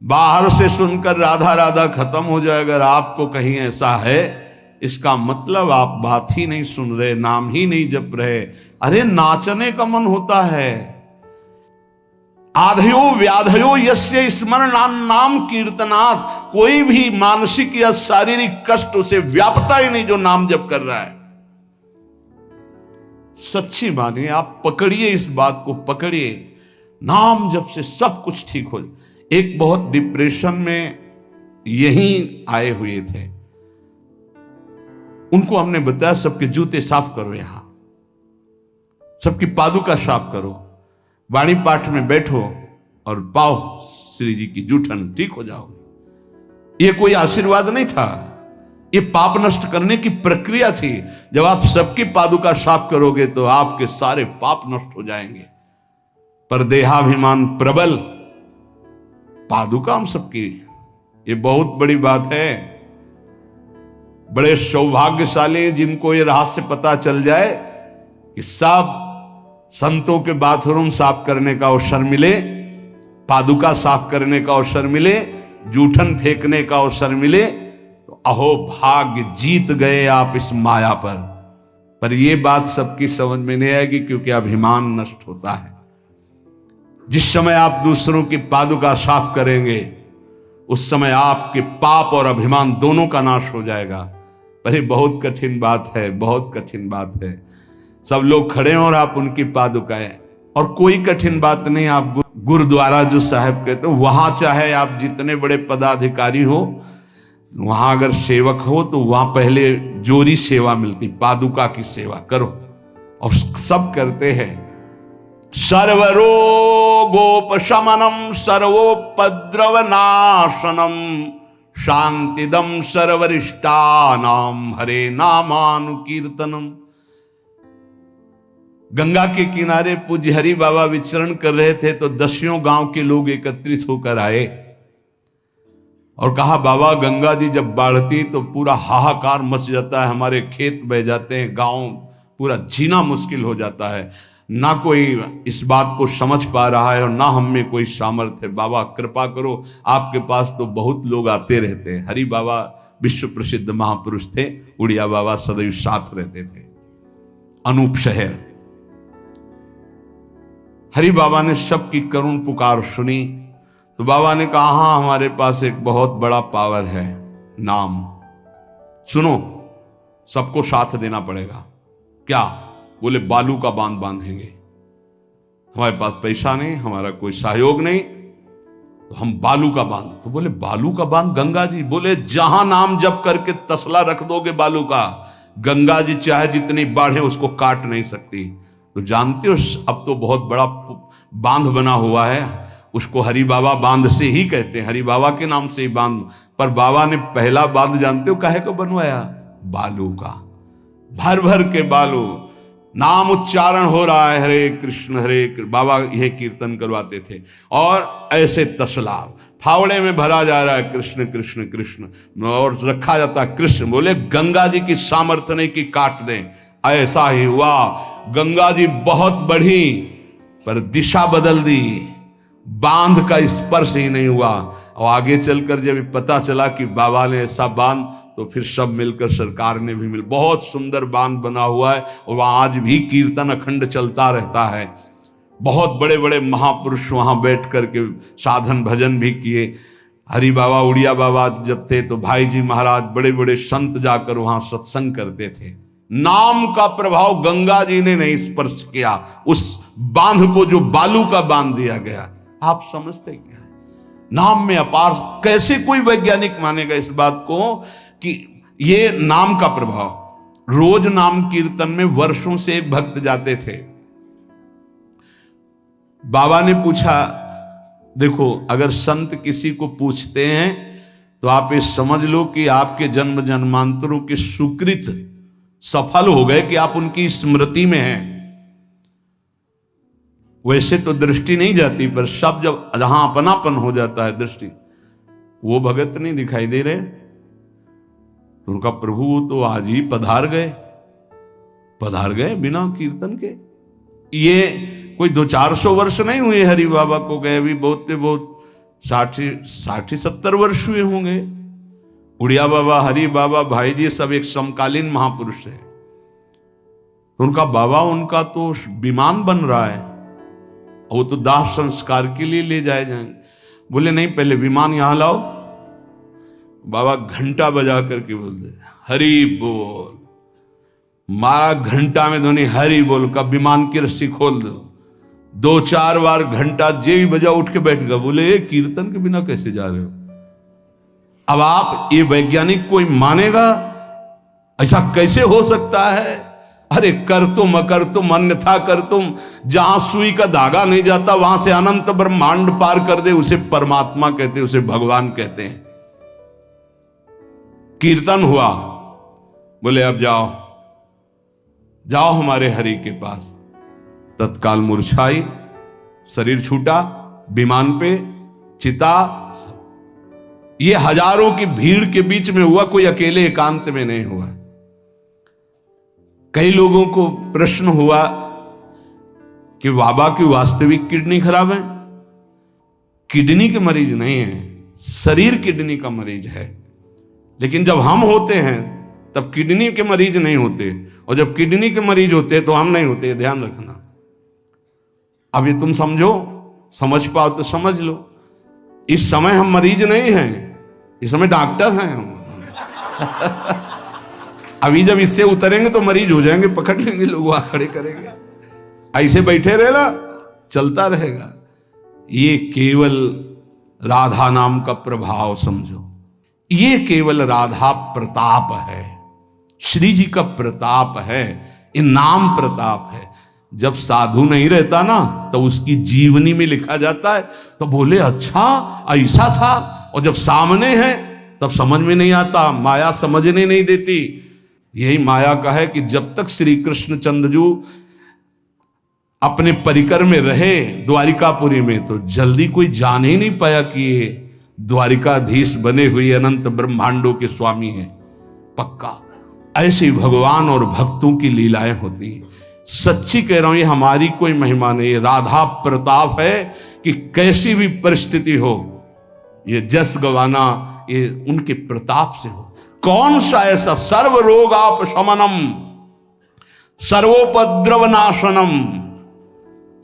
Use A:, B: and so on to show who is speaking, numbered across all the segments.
A: बाहर से सुनकर राधा राधा खत्म हो जाए। अगर आपको कहीं ऐसा है, इसका मतलब आप बात ही नहीं सुन रहे, नाम ही नहीं जप रहे। अरे नाचने का मन होता है। आधयो व्याधयो यस्य स्मरणान नाम कीर्तनात्, कोई भी मानसिक या शारीरिक कष्ट उसे व्यापता ही नहीं जो नाम जप कर रहा है। सच्ची मानिए, आप पकड़िए, इस बात को पकड़िए, नाम जप से सब कुछ ठीक हो जाए। एक बहुत डिप्रेशन में यहीं आए हुए थे, उनको हमने बताया सबके जूते साफ करो, यहां सबकी पादुका साफ करो, वाणी पाठ में बैठो और पाओ श्री जी की जूठन, ठीक हो जाओगे। ये कोई आशीर्वाद नहीं था, ये पाप नष्ट करने की प्रक्रिया थी। जब आप सबकी पादुका साफ करोगे तो आपके सारे पाप नष्ट हो जाएंगे। पर देहाभिमान प्रबल, पादुका हम सबकी, ये बहुत बड़ी बात है। बड़े सौभाग्यशाली जिनको ये रहस्य पता चल जाए कि सब संतों के बाथरूम साफ करने का अवसर मिले, पादुका साफ करने का अवसर मिले, जूठन फेंकने का अवसर मिले, तो अहो भाग्य, जीत गए आप इस माया पर यह बात सबकी समझ में नहीं आएगी, क्योंकि अभिमान नष्ट होता है। जिस समय आप दूसरों की पादुका साफ करेंगे, उस समय आपके पाप और अभिमान दोनों का नाश हो जाएगा। पर ये बहुत कठिन बात है, बहुत कठिन बात है। सब लोग खड़े हैं और आप उनकी पादुकाएं, और कोई कठिन बात नहीं। आप गुरुद्वारा जो साहब कहते हो, वहां चाहे आप जितने बड़े पदाधिकारी हो, वहां अगर सेवक हो तो वहां पहले जोरी सेवा मिलती, पादुका की सेवा करो, और सब करते हैं। सर्वरोगोपशमनम सर्वोपद्रवनाशनम शांतिदम सर्वरिष्टानाम हरे नामानुकीर्तनम। गंगा के किनारे पूज्य हरि बाबा विचरण कर रहे थे तो 10 गांव के लोग एकत्रित होकर आए और कहा, बाबा गंगा जी जब बढ़ती तो पूरा हाहाकार मच जाता है, हमारे खेत बह जाते हैं, गांव पूरा जीना मुश्किल हो जाता है। ना कोई इस बात को समझ पा रहा है और ना हम में कोई सामर्थ्य है। बाबा कृपा करो, आपके पास तो बहुत लोग आते रहते हैं। हरि बाबा विश्व प्रसिद्ध महापुरुष थे, उड़िया बाबा सदैव साथ रहते थे। अनूप शहर, हरि बाबा ने सबकी करुण पुकार सुनी तो बाबा ने कहा, हाँ हमारे पास एक बहुत बड़ा पावर है, नाम। सुनो, सबको साथ देना पड़ेगा। क्या? बोले बालू का बांध बांधेंगे। हमारे पास पैसा नहीं, हमारा कोई सहयोग नहीं, तो हम बालू का बांध। तो बोले बालू का बांध गंगा जी? बोले जहां नाम जप करके तसला रख दोगे बालू का, गंगा जी चाहे जितनी बाढ़े उसको काट नहीं सकती। तो जानते हो अब तो बहुत बड़ा बांध बना हुआ है, उसको हरि बाबा बांध से ही कहते हैं, हरि बाबा के नाम से ही बांध। पर बाबा ने पहला बांध जानते हो काहे को बनवाया? बालू का। भर भर के बालू, नाम उच्चारण हो रहा है, हरे कृष्ण हरे कृष्ण, बाबा यह कीर्तन करवाते थे। और ऐसे तसला फावड़े में भरा जा रहा है, कृष्ण कृष्ण कृष्ण, और रखा जाता कृष्ण। बोले गंगा जी की सामर्थ्य नहीं कि काट दें। ऐसा ही हुआ, गंगा जी बहुत बढ़ी पर दिशा बदल दी, बांध का स्पर्श ही नहीं हुआ। और आगे चलकर जब पता चला कि बाबा ने ऐसा बांध, तो फिर सब मिलकर सरकार ने भी बहुत सुंदर बांध बना हुआ है, और वहाँ आज भी कीर्तन अखंड चलता रहता है। बहुत बड़े बड़े महापुरुष वहाँ बैठ करके साधन भजन भी किए। हरि बाबा उड़िया बाबा जब थे तो भाई जी महाराज, बड़े बड़े संत जाकर वहाँ सत्संग करते थे। नाम का प्रभाव गंगा जी ने नहीं स्पर्श किया, उस बांध को जो बालू का बांध दिया गया। आप समझते क्या है? नाम में अपार। कैसे कोई वैज्ञानिक मानेगा इस बात को कि ये नाम का प्रभाव। रोज नाम कीर्तन में वर्षों से एक भक्त जाते थे। बाबा ने पूछा, देखो अगर संत किसी को पूछते हैं तो आप ये समझ लो कि आपके जन्म जन्मांतरों के सुकृत सफल हो गए कि आप उनकी स्मृति में हैं। वैसे तो दृष्टि नहीं जाती, पर सब जब जहां अपनापन हो जाता है दृष्टि, वो भगत नहीं दिखाई दे रहे, तो उनका प्रभु तो आज ही पधार गए बिना कीर्तन के। ये कोई 200-400 वर्ष नहीं हुए हरि बाबा को गए, भी बहुत 60-70 वर्ष हुए होंगे। उड़िया बाबा, हरि बाबा, भाई जी सब एक समकालीन महापुरुष है। तो उनका बाबा, उनका तो विमान बन रहा है, वो तो दाह संस्कार के लिए ले जाए जाएंगे। बोले नहीं, पहले विमान यहां लाओ। बाबा घंटा बजा करके बोलते हरि बोल। मारा घंटा में ध्वनि हरि बोल का, विमान की रस्सी खोल दो। 2-4 बार घंटा जे भी बजा उठ के बैठ गया। बोले ये कीर्तन के बिना कैसे जा रहे हो? अब आप ये वैज्ञानिक कोई मानेगा? ऐसा कैसे हो सकता है? अरे कर तुम अकर तुम अन्यथा कर तुम, जहां सुई का धागा नहीं जाता वहां से अनंत ब्रह्मांड पार कर दे, उसे परमात्मा कहते, उसे भगवान कहते हैं। कीर्तन हुआ, बोले अब जाओ जाओ हमारे हरि के पास। तत्काल मूर्छाई, शरीर छूटा, विमान पे चिता। ये हजारों की भीड़ के बीच में हुआ, कोई अकेले एकांत में नहीं हुआ। कई लोगों को प्रश्न हुआ कि बाबा की वास्तविक किडनी खराब है। किडनी के मरीज नहीं है, शरीर किडनी का मरीज है। लेकिन जब हम होते हैं तब किडनी के मरीज नहीं होते, और जब किडनी के मरीज होते तो हम नहीं होते। ध्यान रखना। अब ये तुम समझो, समझ पाओ तो समझ लो। इस समय हम मरीज नहीं हैं, इस समय डॉक्टर हैं हम। अभी जब इससे उतरेंगे तो मरीज हो जाएंगे, पकड़ लेंगे लोग, वहां खड़े करेंगे। ऐसे बैठे रहना, चलता रहेगा। ये केवल राधा नाम का प्रभाव समझो। ये केवल राधा प्रताप है, श्री जी का प्रताप है, ये नाम प्रताप है। जब साधु नहीं रहता ना तो उसकी जीवनी में लिखा जाता है, तो बोले अच्छा ऐसा था। और जब सामने है तब समझ में नहीं आता, माया समझने नहीं देती। यही माया का है कि जब तक श्री कृष्ण चंद्रजू अपने परिकर में रहे द्वारिकापुरी में, तो जल्दी कोई जान ही नहीं पाया कि ये द्वारिकाधीश बने हुए अनंत ब्रह्मांडों के स्वामी हैं। पक्का ऐसे भगवान और भक्तों की लीलाएं होती हैं। सच्ची कह रहा हूं, ये हमारी कोई महिमा नहीं, ये राधा प्रताप है कि कैसी भी परिस्थिति हो, ये जस गवाना ये उनके प्रताप से हो। कौन सा ऐसा सर्व रोगापशमनम सर्वोपद्रव नाशनम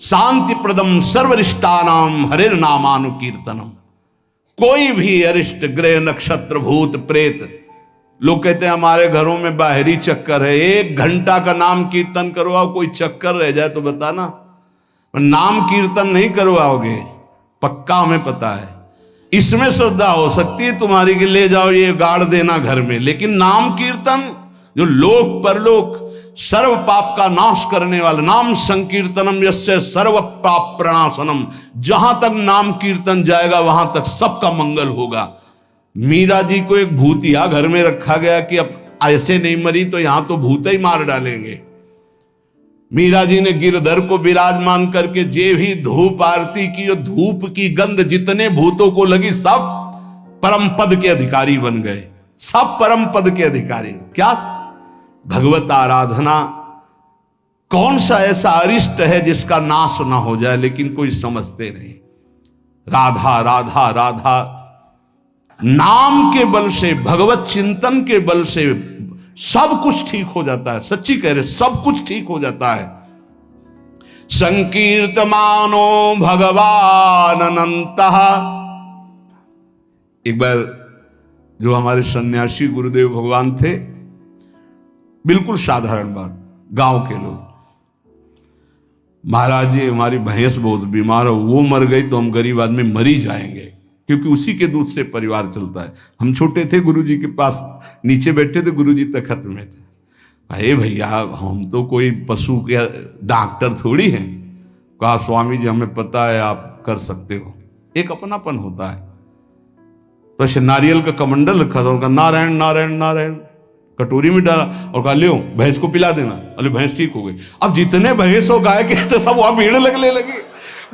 A: शांति प्रदम सर्वरिष्टानाम हरिर नामानुकीर्तनम। कोई भी अरिष्ट ग्रह नक्षत्र भूत प्रेत, लोग कहते हैं हमारे घरों में बाहरी चक्कर है, 1 घंटा का नाम कीर्तन करवाओ, कोई चक्कर रह जाए तो बताना। नाम कीर्तन नहीं करवाओगे, पक्का हमें पता है। इसमें श्रद्धा हो सकती है तुम्हारी कि ले जाओ ये गाड़ देना घर में, लेकिन नाम कीर्तन जो लोक परलोक सर्व पाप का नाश करने वाला, नाम संकीर्तनम यस्य सर्व पाप प्रणाशनम, जहां तक नाम कीर्तन जाएगा वहां तक सबका मंगल होगा। मीरा जी को एक भूतिया घर में रखा गया कि अब ऐसे नहीं मरी तो यहां तो भूत ही मार डालेंगे। मीरा जी ने गिरधर को विराजमान करके जे भी धूप आरती की, और धूप की गंध जितने भूतों को लगी सब परम पद के अधिकारी बन गए, सब परम पद के अधिकारी। क्या भगवत आराधना, कौन सा ऐसा अरिष्ट है जिसका नाश ना हो जाए, लेकिन कोई समझते नहीं। राधा राधा राधा नाम के बल से, भगवत चिंतन के बल से सब कुछ ठीक हो जाता है। सच्ची कह रहे, सब कुछ ठीक हो जाता है। संकीर्तमानो भगवान अनंतः। एक बार जो हमारे सन्यासी गुरुदेव भगवान थे, बिल्कुल साधारण बात, गांव के लोग, महाराज जी हमारी भैंस बहुत बीमार हो, वो मर गई तो हम गरीब आदमी मरी जाएंगे, क्योंकि उसी के दूध से परिवार चलता है। हम छोटे थे, गुरुजी के पास नीचे बैठे थे, गुरुजी तखत में थे। अरे भैया हम तो कोई पशु के डॉक्टर थोड़ी हैं। कहा स्वामी जी हमें पता है आप कर सकते हो। एक अपनापन होता है। तो ऐसे नारियल का कमंडल रखा था, उनका नारायण नारायण नारायण कटोरी में डाला और कहा ले भैंस को पिला देना। अरे भैंस ठीक हो गई। अब जितने भैंस और गाय के थे सब वहां भीड़ लगने लगी।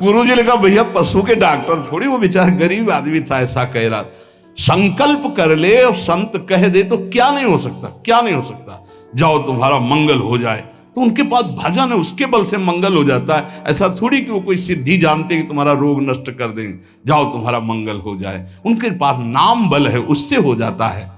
A: गुरु जी ने कहा भैया पशु के डॉक्टर थोड़ी, वो बेचारा गरीब आदमी था, ऐसा कह रहा। संकल्प कर ले और संत कह दे तो क्या नहीं हो सकता, क्या नहीं हो सकता। जाओ तुम्हारा मंगल हो जाए। तो उनके पास भजन है, उसके बल से मंगल हो जाता है। ऐसा थोड़ी कि वो कोई सिद्धि जानते कि तुम्हारा रोग नष्ट कर दें, जाओ तुम्हारा मंगल हो जाए। उनके पास नाम बल है, उससे हो जाता है।